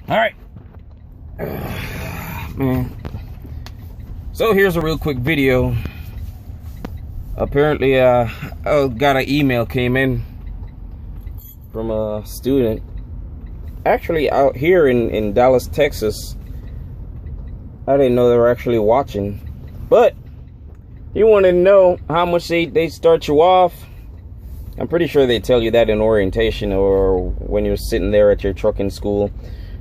All right, man. So here's a real quick video. Apparently, I got an email came in from a student, actually out here in Dallas, Texas. I didn't know they were actually watching, but he wanted to know how much they start you off. I'm pretty sure they tell you that in orientation or when you're sitting there at your trucking school,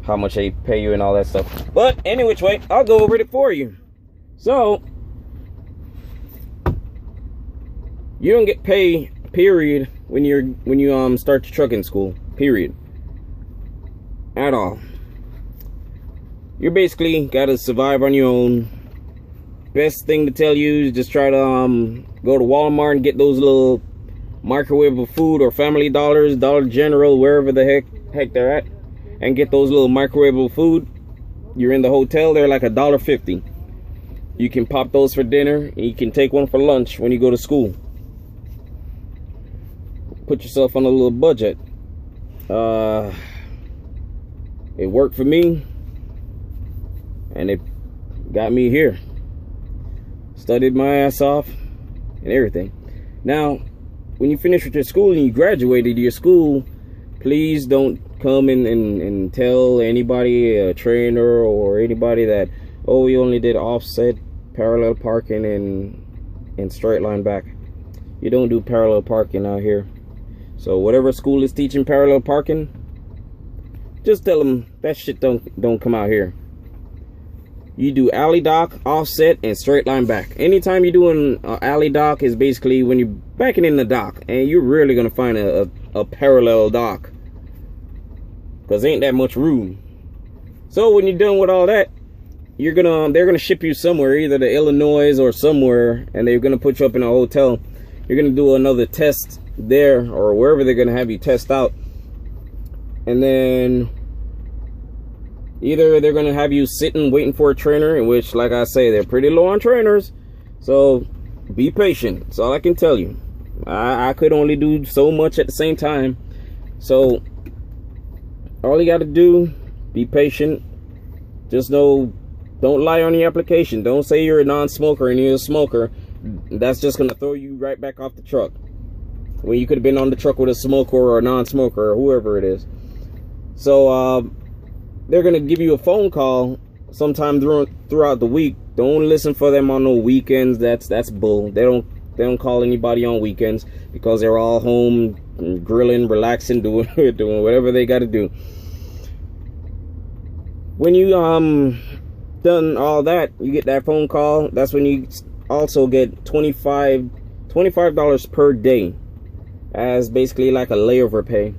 how much they pay you and all that stuff. But any which way, I'll go over it for you. So you don't get pay, period, when you start your trucking school, period, at all. You basically gotta survive on your own. Best thing to tell you is just try to go to Walmart and get those little microwavable food, or Family Dollars, Dollar General, wherever the heck they're at, and get those little microwavable food. You're in the hotel, they're like $1.50. You can pop those for dinner, and you can take one for lunch when you go to school. Put yourself on a little budget. It worked for me, and it got me here. Studied my ass off and everything. Now, when you finish with your school and you graduated your school, please don't come and tell anybody, a trainer or anybody, that, oh, we only did offset, parallel parking, and straight line back. You don't do parallel parking out here. So whatever school is teaching parallel parking, just tell them that shit don't come out here. You do alley dock, offset, and straight line back. Anytime you're doing alley dock is basically when you're backing in the dock, and you're rarely gonna find a parallel dock, because ain't that much room. So when you're done with all that, they're gonna ship you somewhere, either to Illinois or somewhere, and they're gonna put you up in a hotel. You're gonna do another test there or wherever they're gonna have you test out, and then either they're gonna have you sitting waiting for a trainer, in which, like I say, they're pretty low on trainers. So be patient. That's all I can tell you. I could only do so much at the same time. So all you got to do, be patient. Just know, don't lie on your application. Don't say you're a non-smoker and you're a smoker. That's just gonna throw you right back off the truck, when you could have been on the truck with a smoker or a non-smoker or whoever it is. So they're gonna give you a phone call sometime throughout the week. Don't listen for them on no weekends. That's bull. They don't call anybody on weekends, because they're all home grilling, relaxing, doing whatever they got to do. When you done all that, you get that phone call. That's when you also get $25 per day as basically like a layover pay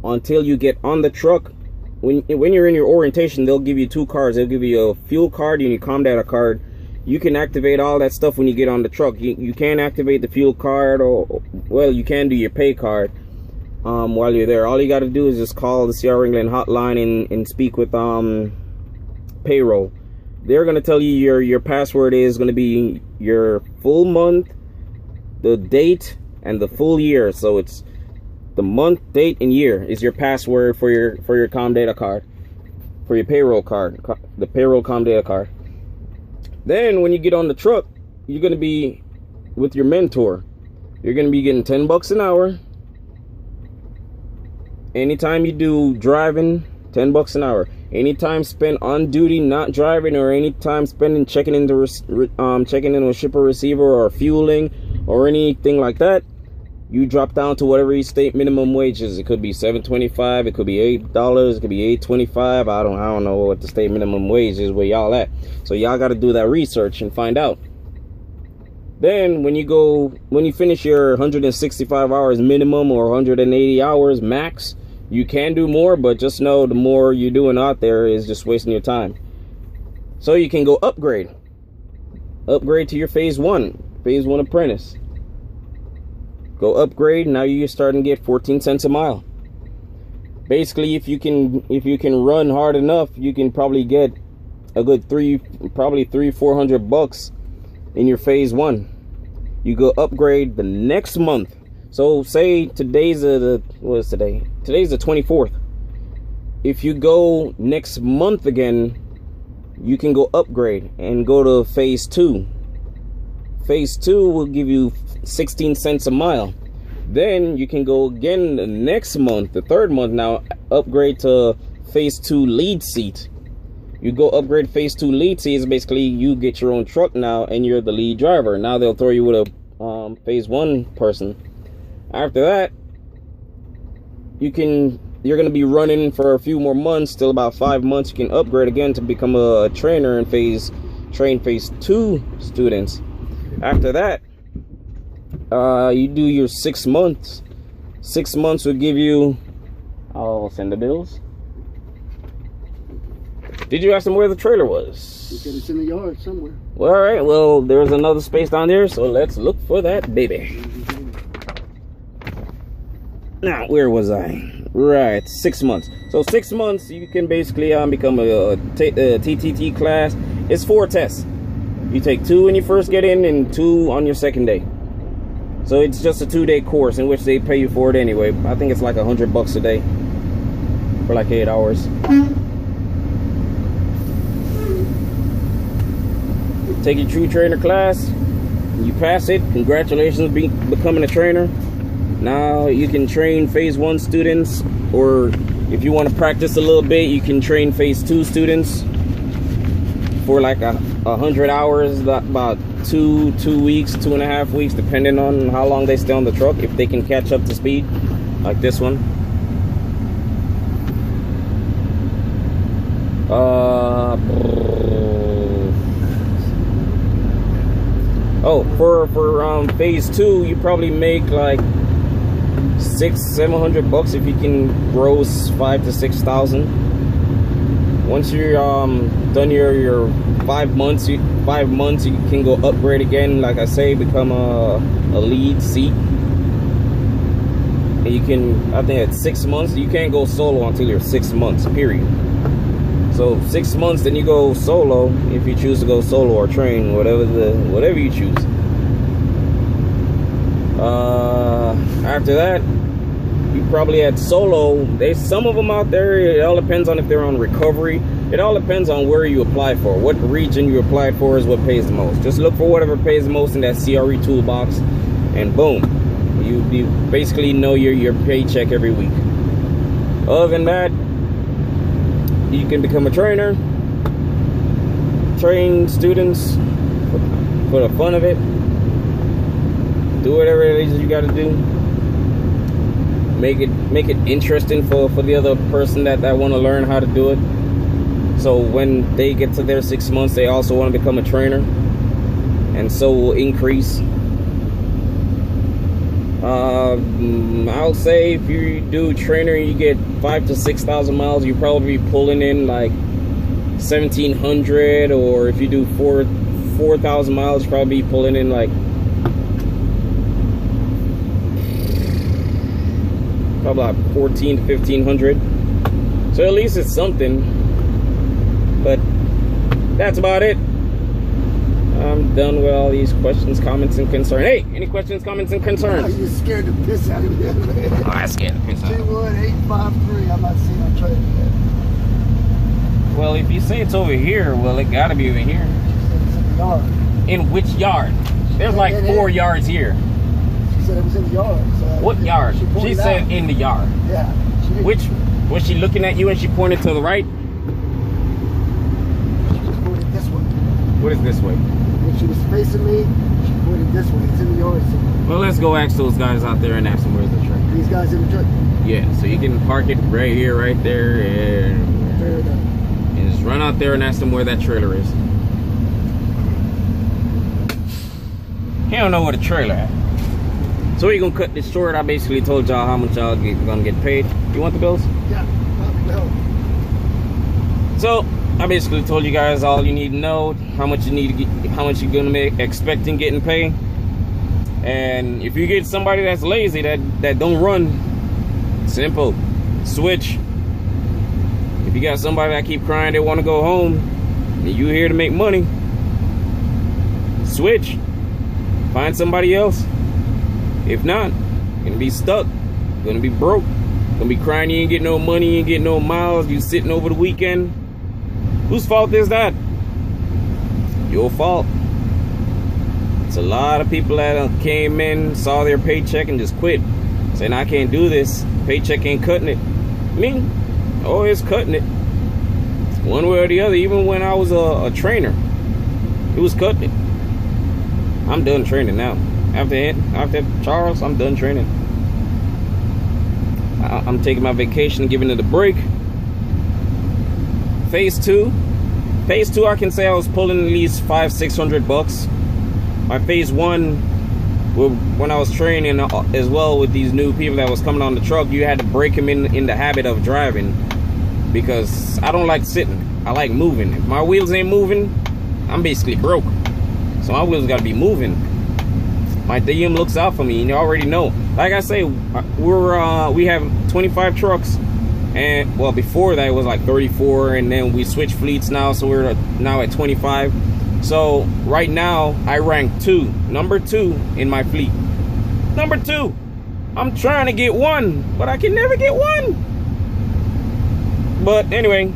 until you get on the truck. When you're in your orientation, they'll give you two cards. They'll give you a fuel card and your COM data card. You can activate all that stuff when you get on the truck. You can't activate the fuel card, or, well, you can do your pay card while you're there. All you got to do is just call the C.R.ENGLAND hotline and speak with payroll. They're going to tell you your password is going to be your full month, the date, and the full year. So it's the month, date, and year is your password for your COM data card, for your payroll card, the payroll COM data card. Then when you get on the truck, you're going to be with your mentor. You're going to be getting $10 an hour. Anytime you do driving, $10 an hour. Anytime spent on duty not driving, or anytime spent checking in a shipper receiver or fueling or anything like that, you drop down to whatever your state minimum wage is. It could be $7.25, it could be $8, it could be $8.25. I don't know what the state minimum wage is where y'all at. So y'all got to do that research and find out. Then when you finish your 165 hours minimum or 180 hours max, you can do more, but just know the more you're doing out there is just wasting your time. So you can go upgrade to your phase one apprentice. Go upgrade. Now you're starting to get 14 cents a mile. Basically, if you can run hard enough, you can probably get a good $400 in your phase one. You go upgrade the next month. So say today's what is today? Today's the 24th. if you go next month again, you can go upgrade and go to phase 2. Phase 2 will give you 16 cents a mile. Then you can go again the next month, the 3rd month now, upgrade to phase 2 lead seat. You go upgrade phase 2 lead seat is basically you get your own truck now and you're the lead driver. Now they'll throw you with a phase 1 person. After that, you're gonna be running for a few more months, till about 5 months. You can upgrade again to become a trainer and train phase 2 students. After that, you do your 6 months. 6 months will give you, I'll send the bills. Did you ask them where the trailer was? He said it's in the yard somewhere. Well, all right, well, there's another space down there, so let's look for that baby. Now, where was I? Right, 6 months. So 6 months, you can basically become a TTT class. It's 4 tests. You take 2 when you first get in and 2 on your 2nd day. So it's just a 2-day course in which they pay you for it anyway. I think it's like $100 a day for like 8 hours. Take your true trainer class. You pass it. Congratulations, becoming a trainer. Now you can train phase 1 students, or if you want to practice a little bit, you can train phase 2 students for like 100 hours, about 2 weeks, 2.5 weeks, depending on how long they stay on the truck, if they can catch up to speed, like this one. For phase 2, you probably make like $600-700 if you can gross 5,000 to 6,000. Once you're done your 5 months, you can go upgrade again. Like I say, become a lead seat. And you can, I think at 6 months, you can't go solo until you're 6 months, period. So 6 months, then you go solo if you choose to go solo or train, whatever you choose. After that, you probably at solo. There's some of them out there. It all depends on if they're on recovery. It all depends on where you apply for. What region you applied for is what pays the most. Just look for whatever pays the most in that CRE toolbox, and boom, you basically know your paycheck every week. Other than that, you can become a trainer, train students for the fun of it. Do whatever it is you got to do. Make it interesting for the other person that want to learn how to do it. So when they get to their 6 months, they also want to become a trainer, and so will increase. I'll say if you do trainer, you get 5,000 to 6,000 miles. You probably be pulling in like 1,700, or if you do 4,000 miles, you probably be pulling in like probably like 1,400 to 1,500. So at least it's something. But that's about it. I'm done with all these questions, comments, and concerns. Hey, any questions, comments, and concerns? Oh, you scared the piss out of me. Oh, I scared the piss out of me. 21853. I'm not seeing a trailer yet. Well, if you say it's over here, well, it gotta be over here. She said it's in the yard. In which yard? There's like 4 yards here. She said it was in the yard. So what yard? She said out. In the yard. Yeah. Which, was she looking at you and she pointed to the right? She was pointed this way. What is this way? When she was facing me, she pointed this way. It's in the yard. Well, let's go ask those guys out there and ask them where's the truck. These guys in the truck? Yeah, so you can park it right here, right there, and just run out there and ask them where that trailer is. He don't know where the trailer at. So we're gonna cut this short. I basically told y'all how much y'all gonna get paid. You want the bills? Yeah, no. So I basically told you guys all you need to know, how much you need to get, how much you're gonna make expecting getting paid. And if you get somebody that's lazy, that don't run, simple, switch. If you got somebody that keep crying they want to go home, and you here to make money, switch. Find somebody else. If not, you're gonna be stuck, you're gonna be broke. Gonna be crying you ain't get no money, you ain't get no miles, you sitting over the weekend. Whose fault is that? Your fault. It's a lot of people that came in, saw their paycheck and just quit, saying I can't do this, paycheck ain't cutting it. Me, oh, it's cutting it one way or the other. Even when I was a trainer, it was cutting it. I'm done training now. After Charles, I'm done training. I'm taking my vacation, giving it a break. Phase 2, I can say I was pulling at least $500-600. My phase 1, when I was training as well with these new people that was coming on the truck, you had to break them in the habit of driving, because I don't like sitting. I like moving. If my wheels ain't moving, I'm basically broke. So my wheels got to be moving. My DM looks out for me, and you already know. Like I say, we have 25 trucks, and well, before that it was like 34, and then we switched fleets now, so we're now at 25. So right now I rank number 2 in my fleet. Number 2. I'm trying to get 1, but I can never get 1. But anyway,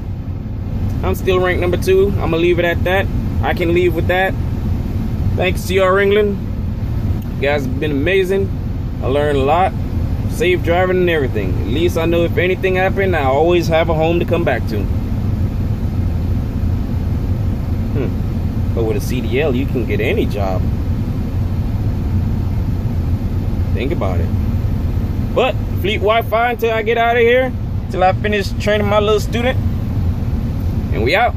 I'm still ranked number 2. I'm gonna leave it at that. I can leave with that. Thanks, C.R.ENGLAND. You guys have been amazing. I learned a lot. Safe driving and everything. At least I know if anything happened, I always have a home to come back to. But with a CDL, you can get any job. Think about it. But fleet Wi-Fi until I get out of here, till I finish training my little student. And we out.